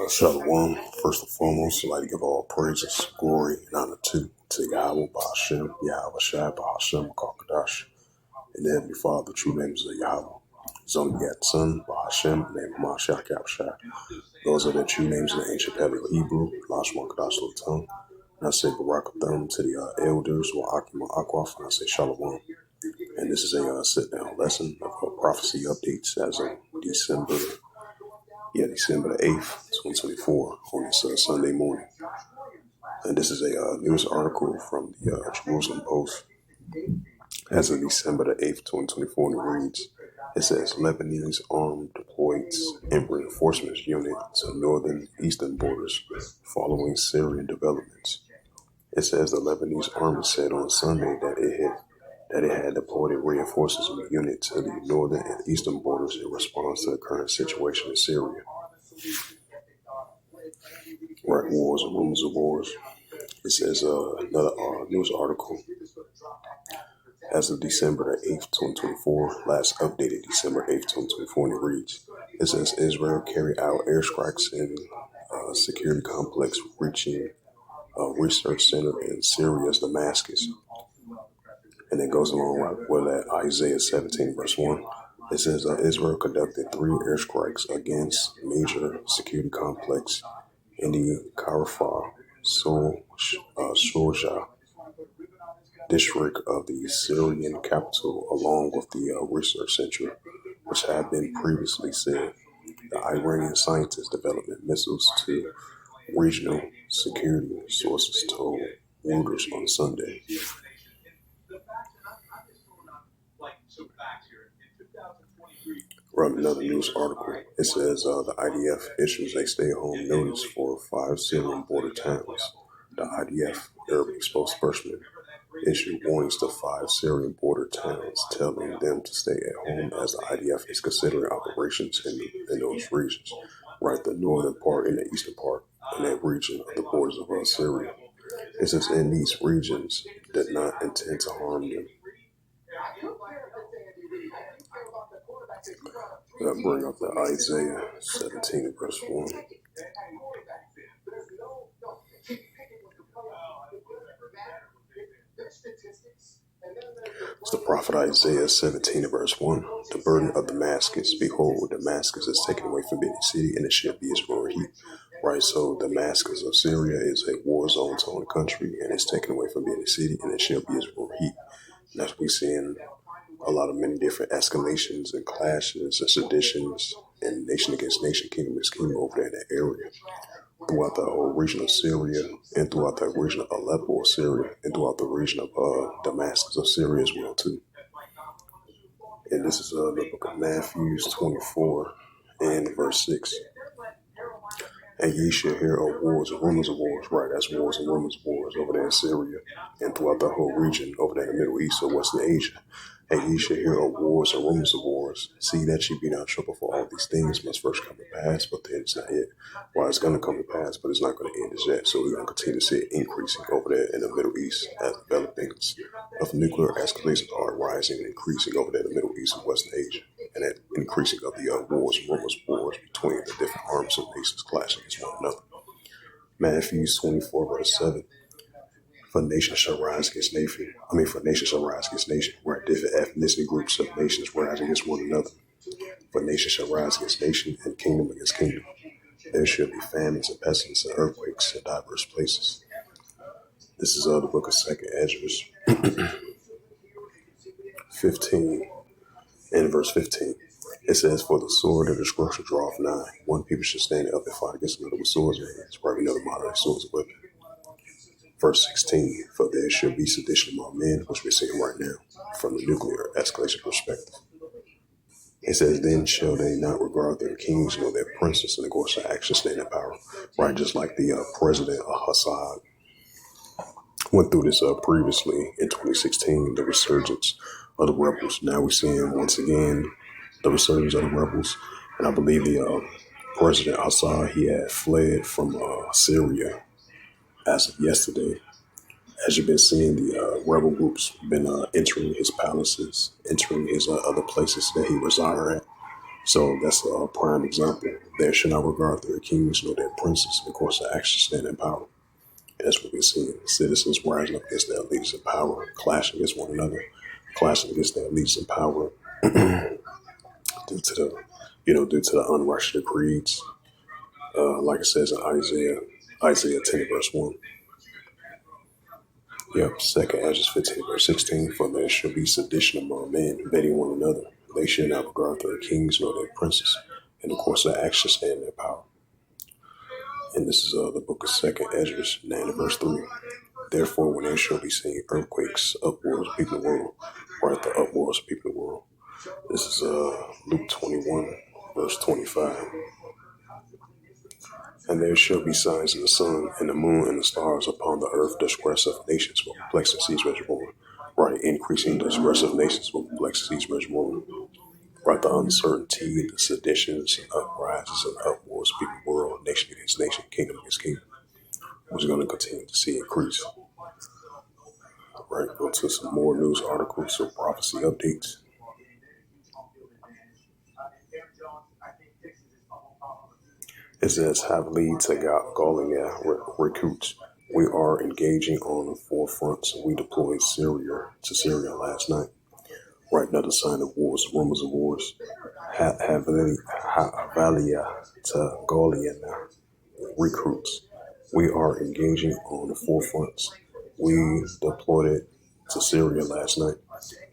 Shalom. First and foremost, I'd like to give all praises, glory, and honor to Yahweh, Ba'ashem, Yahweh Shai, Ba'ashem, Kakadash, and the Heavenly Father, the true names of Yahweh. His only begotten Son, Ba'ashem, the name of Mashiach, Yahushua. Those are the true names in the ancient Paleo Hebrew, Lashma Kadash Lutum. And I say Barakatham to the elders, wa Akima Akwaf, and I say Shalom. And this is a sit-down lesson of prophecy updates as of December the 8th, 2024, on this Sunday morning. And this is a news article from the Jerusalem Post as of December the 8th, 2024, and it reads, it says, Lebanese armed deploys in reinforcements unit to northern eastern borders following Syrian developments. It says the Lebanese army said on Sunday that it had deployed a reinforcement unit to the northern and eastern borders in response to the current situation in Syria. Right, wars and rumors of wars. It says another news article as of December the 8th, 2024, last updated December 8th, 2024, and it reads, it says Israel carried out airstrikes in a security complex reaching a research center in Syria's Damascus. And it goes along right with that Isaiah 17, verse 1. It says Israel conducted 3 airstrikes against major security complex in the Kafar Soja district of the Syrian capital, along with the research center, which had been previously said. The Iranian scientists developing missiles to regional security sources told Reuters on Sunday. From another news article, it says the IDF issues a stay-home notice for 5 Syrian border towns. The IDF Arabic spokesperson issued warnings to 5 Syrian border towns, telling them to stay at home as the IDF is considering operations in those regions, right, the northern part and the eastern part in that region of the borders of Syria. It says in these regions did not intend to harm them. That bring up the Isaiah 17 verse 1. It's the prophet Isaiah 17 verse 1. The burden of Damascus, behold, Damascus is taken away from being a city, and it shall be its royal heat. Right, so Damascus of Syria is a war zone zone country, and it's taken away from being a city, and it shall be its royal heat. And that's what we seeing a lot of many different escalations and clashes and seditions and nation against nation, kingdom against kingdom over there in that area, throughout the whole region of Syria, and throughout the region of Aleppo of Syria, and throughout the region of Damascus of Syria as well too. And this is the book of Matthew 24 and verse 6. And ye shall hear of wars and rumors of wars. Right, that's wars and rumors of wars over there in Syria and throughout the whole region over there in the Middle East or Western Asia. And ye shall hear of wars and rumors of wars. See that ye be not troubled, for all these things must first come to pass, but then it's not yet. Well, it's going to come to pass, but it's not going to end as yet. So we're going to continue to see it increasing over there in the Middle East as developings of nuclear escalations are rising and increasing over there in the Middle East and Western Asia. And that increasing of the wars and rumors of wars between the different arms of nations clashing against one another. Matthew 24 verse 7. For nation shall rise against nation. For nation shall rise against nation, where different ethnicity groups of nations rise against one another. For nation shall rise against nation, and kingdom against kingdom. There shall be famines and pestilence and earthquakes in diverse places. This is the book of 2nd Ezra 15 and verse 15. It says, for the sword of destruction draweth nigh. One people should stand up and fight against another with swords in hands, probably another modern swords and weapons. Verse 16, for there should be sedition among men, which we're seeing right now from the nuclear escalation perspective. It says, then shall they not regard their kings nor their princes, and of course their actions stand in power. Right, just like the president Assad went through this previously in 2016, the resurgence of the rebels. Now we're seeing once again the resurgence of the rebels. And I believe the President Assad, he had fled from Syria as of yesterday, As you've been seeing, the rebel groups been entering his palaces, entering his other places that he reside at. So that's a prime example. They shall not regard their kings nor their princes, of course, their actions stand in power. And that's what we're seeing. Citizens rising up against their leaders in power, clashing against one another, clashing against their leaders in power due to due to the unrighteous decrees. Like it says in Isaiah 10 verse 1. Yep, second Ezra 15 verse 16. For there shall be sedition among men, betting one another. They shall not regard their kings nor their princes, and of course their actions stand their power. And this is the book of second Ezra 9 verse 3. Therefore, when there shall be seen earthquakes, upwards of people in the world, right? The upwards of people in the world. This is Luke 21 verse 25. And there shall be signs in the sun and the moon and the stars upon the earth. Distress of nations will perplex and seize born. Right, increasing distress of nations will perplex and seize born. Right, the uncertainty, the seditions, and uprises and upwards, people, world, nation against nation, kingdom against kingdom, was going to continue to see increase. Right, go to some more news articles, some prophecy updates. It says, have lead to galling recruits. We are engaging on the forefront. So we deployed to Syria last night. Right, another sign of wars, rumors of wars. Havalia to Gaulian recruits. We are engaging on the forefronts. We deployed it to Syria last night.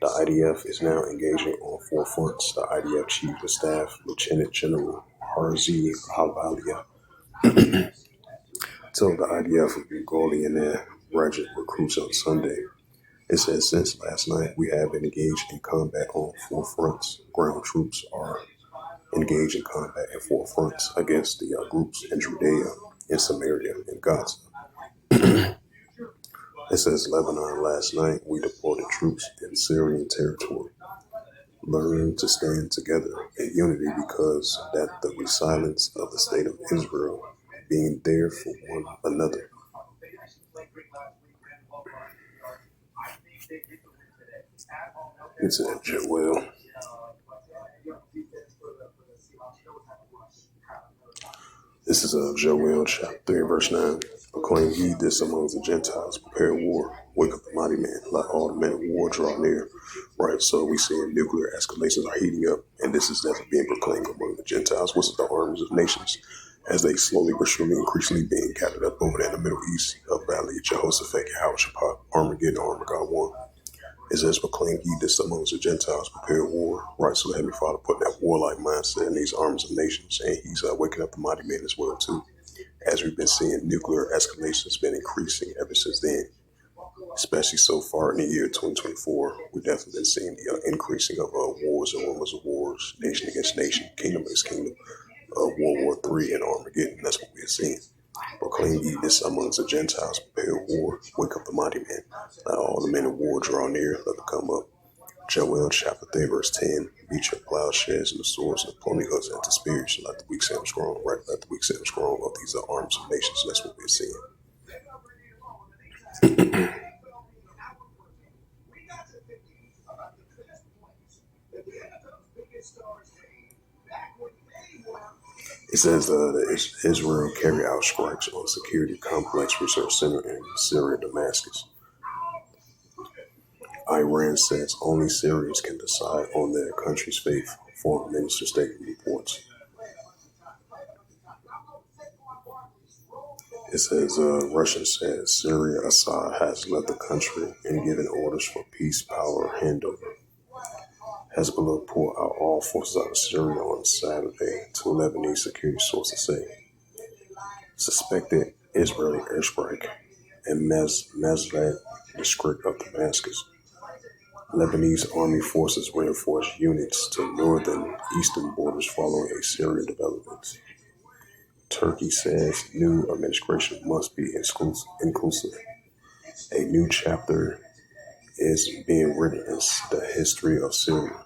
The IDF is now engaging on forefronts. The IDF Chief of Staff, Lieutenant General Harzi Havalia, told the IDF of Bengali and their graduate recruits on Sunday. It says, since last night, we have been engaged in combat on four fronts. Ground troops are engaged in combat at four fronts against the groups in Judea, in Samaria, and Gaza. It says, Lebanon last night, we deployed troops in Syrian territory. Learn to stand together in unity because that the resilience of the state of Israel being there for one another. It's a Joel. This is Joel chapter 3 verse 9. Proclaim ye this amongst the Gentiles, prepare war, wake up the mighty man, let all the men of war draw near. Right, so we see nuclear escalations are heating up, and this is definitely being proclaimed among the Gentiles, which is the armies of nations, as they slowly but surely increasingly being gathered up over there in the Middle East, of Valley, Jehoshaphat, Yahushua, Armageddon, Armageddon 1. It says, proclaim ye this amongst the Gentiles, prepare war. Right, so the Heavenly Father putting that warlike mindset in these armies of nations, and he's waking up the mighty men as well, too. As we've been seeing, nuclear escalation has been increasing ever since then, especially so far in the year 2024. We've definitely been seeing the increasing of wars and rumors of wars, nation against nation, kingdom against kingdom, World War III and Armageddon. That's what we're seeing. Proclaim ye this amongst the Gentiles, prepare war, wake up the mighty men, let all the men of war draw near, let them come up. Joel chapter 3 verse 10, beat your plowshares and the swords and the pony hoods into spears, let the weak say I'm strong, right? Let the weak say I'm strong. Of these are arms of nations. That's what we're seeing. It says that Israel carry out strikes on security complex research center in Syria, Damascus. Iran says only Syrians can decide on their country's fate, foreign minister statement reports. It says Russia says Syria Assad has left the country and given orders for peace power handover. Hezbollah pulled out all forces out of Syria on Saturday, two Lebanese security sources say. Suspected Israeli airstrike in Mazlat district of Damascus. Lebanese army forces reinforced units to northern eastern borders following a Syrian development. Turkey says new administration must be inclusive. A new chapter is being written in the history of Syria.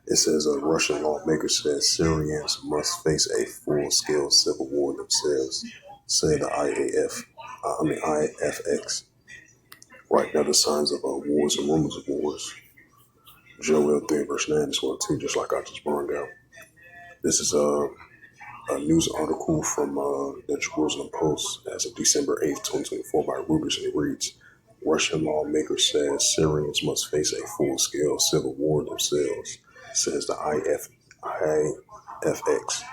It says a Russian lawmaker said Syrians must face a full-scale civil war themselves, said the IFX. Right now, the signs of wars and rumors of wars. Joel 3 verse 9 is one too, just like I just brought out. This is a news article from the Jerusalem Post as of December 8th, 2024 by Reuters, and it reads, Russian lawmaker says Syrians must face a full-scale civil war themselves, says the IFX.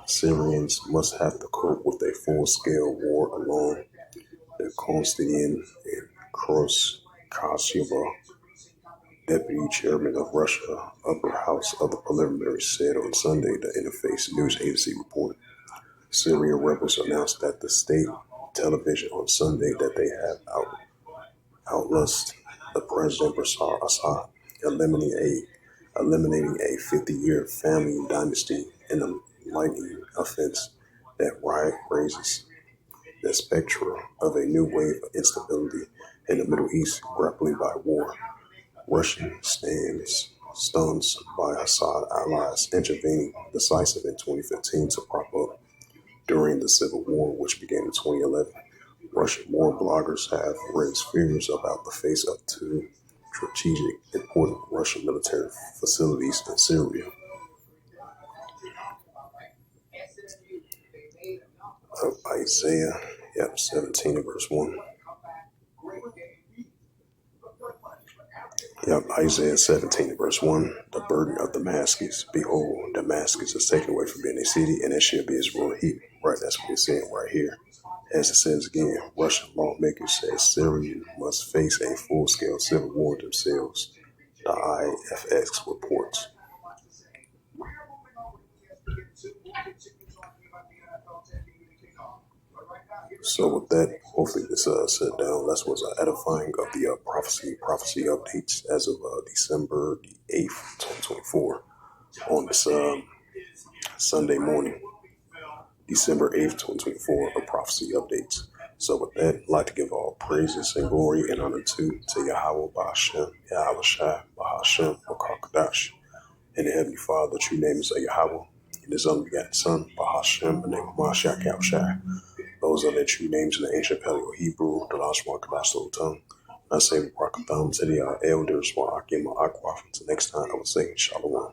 Syrians must have to cope with a full-scale war alone. The Konstantin and Kroos Kasyaba, deputy chairman of Russia upper house of the parliament, said on Sunday, the Interface news agency reported. Syrian rebels announced that the state television on Sunday that they have outlasted the President Bashar Assad, eliminating a 50-year family dynasty in a lightning offense that raises the specter of a new wave of instability in the Middle East, grappling by war. Russian stuns by Assad allies intervening decisive in 2015 to prop up during the civil war, which began in 2011. Russian war bloggers have raised fears about the face of two strategic important Russian military facilities in Syria. Isaiah 17 verse 1. Isaiah 17 verse 1. The burden of Damascus. Behold, Damascus is taken away from being a city, and it shall be its ruined heap. Right, that's what it's saying right here. As it says again, Russian lawmakers say Syria must face a full-scale civil war themselves, the IFX reports. So with that, hopefully this sit down lesson was edifying of the prophecy updates as of December the 8th, 2024 on this Sunday morning, December 8th, 2024, of prophecy updates. So with that, I'd like to give all praises and glory and honor to Yahweh Ba'ashem, Yahweh Shai, Ba'ashem, Bakakadash. And the Heavenly Father, the true name is Yahweh, and His unbegotten Son, Ba'ashem, the name of Mashiach Shai. Those are their true names in the ancient Paleo Hebrew, the last one Kadash Soul tongue. I say Barakatham to the elders, Wa'akim Ma'akwaf. Until next time, I will say Shalom.